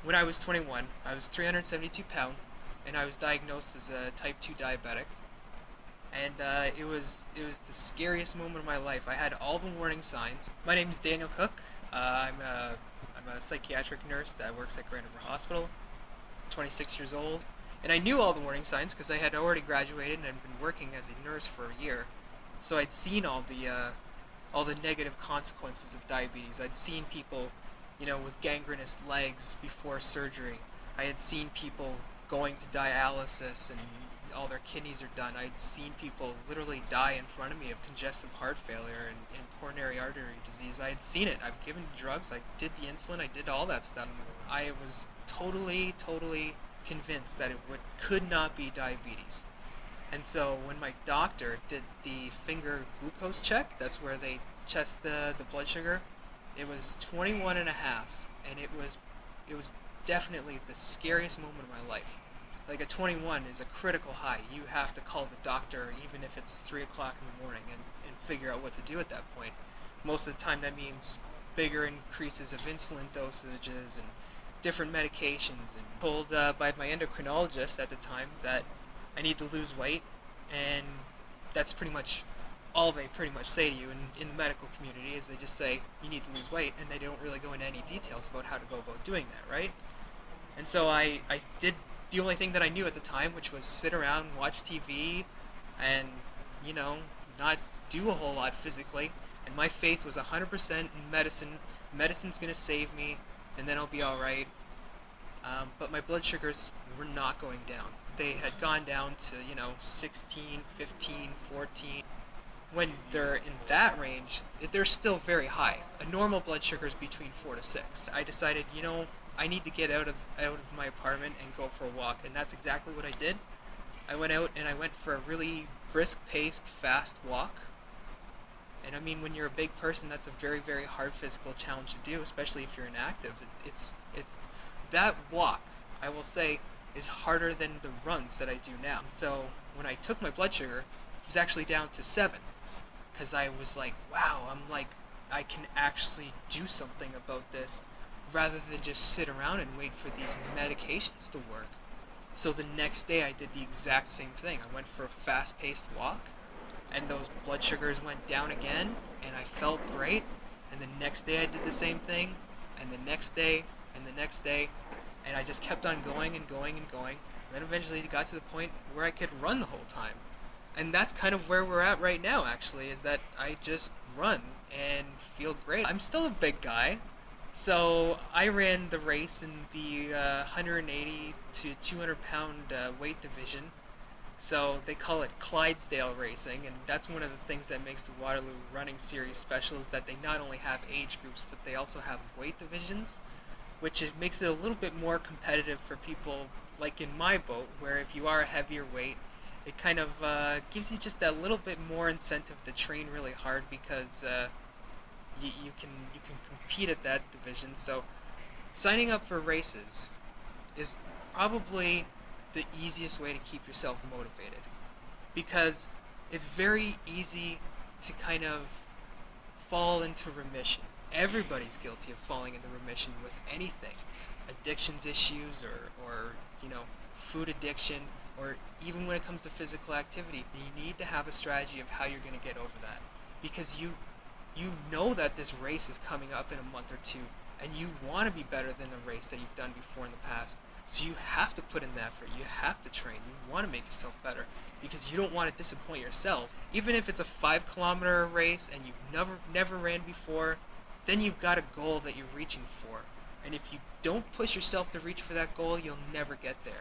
When I was 21, I was 372 pounds, and I was diagnosed as a type 2 diabetic. And it was the scariest moment of my life. I had all the warning signs. My name is Daniel Cook. I'm a psychiatric nurse that works at Grand River Hospital. 26 years old, and I knew all the warning signs because I had already graduated and had been working as a nurse for a year. So I'd seen all the negative consequences of diabetes. I'd seen people, with gangrenous legs before surgery. I had seen people going to dialysis and all their kidneys are done. I'd seen people literally die in front of me of congestive heart failure and coronary artery disease. I had seen it. I've given drugs. I did the insulin. I did all that stuff. I was totally convinced that could not be diabetes. And so when my doctor did the finger glucose check, that's where they test the blood sugar, it was 21 and a half, and it was definitely the scariest moment of my life. Like a 21 is a critical high. You have to call the doctor even if it's 3 o'clock in the morning and figure out what to do at that point. Most of the time that means bigger increases of insulin dosages and different medications, and told by my endocrinologist at the time that I need to lose weight, and that's pretty much all they pretty much say to you in the medical community is they just say you need to lose weight, and they don't really go into any details about how to go about doing that, right? And so I did the only thing that I knew at the time, which was sit around, watch TV, and, you know, not do a whole lot physically. And my faith was 100% in medicine. Medicine's going to save me, and then I'll be alright. But my blood sugars were not going down. They had gone down to, 16, 15, 14. When they're in that range, they're still very high. A normal blood sugar is between 4 to 6. I decided, I need to get out of my apartment and go for a walk, and that's exactly what I did. I went out and I went for a really brisk-paced, fast walk. And I mean, when you're a big person, that's a very, very hard physical challenge to do, especially if you're inactive. It's that walk, I will say, is harder than the runs that I do now. So when I took my blood sugar, it was actually down to 7, because I was like, wow, I can actually do something about this, rather than just sit around and wait for these medications to work. So the next day I did the exact same thing. I went for a fast-paced walk, and those blood sugars went down again, and I felt great. And the next day I did the same thing, and the next day, and the next day, and I just kept on going and going and going. And then eventually it got to the point where I could run the whole time. And that's kind of where we're at right now, actually, is that I just run and feel great. I'm still a big guy, so I ran the race in the 180 to 200 pound weight division. So they call it Clydesdale racing, and that's one of the things that makes the Waterloo Running Series special, is that they not only have age groups, but they also have weight divisions, which makes it a little bit more competitive for people like in my boat, where if you are a heavier weight, it kind of gives you just that little bit more incentive to train really hard, because you can compete at that division. So signing up for races is probably the easiest way to keep yourself motivated, because it's very easy to kind of fall into remission. Everybody's guilty of falling into remission with anything. Addictions issues, or food addiction, or even when it comes to physical activity. You need to have a strategy of how you're going to get over that, because you know that this race is coming up in a month or two, and you want to be better than the race that you've done before in the past. So you have to put in the effort. You have to train. You want to make yourself better, because you don't want to disappoint yourself. Even if it's a 5-kilometer race and you've never ran before, then you've got a goal that you're reaching for. And if you don't push yourself to reach for that goal, you'll never get there.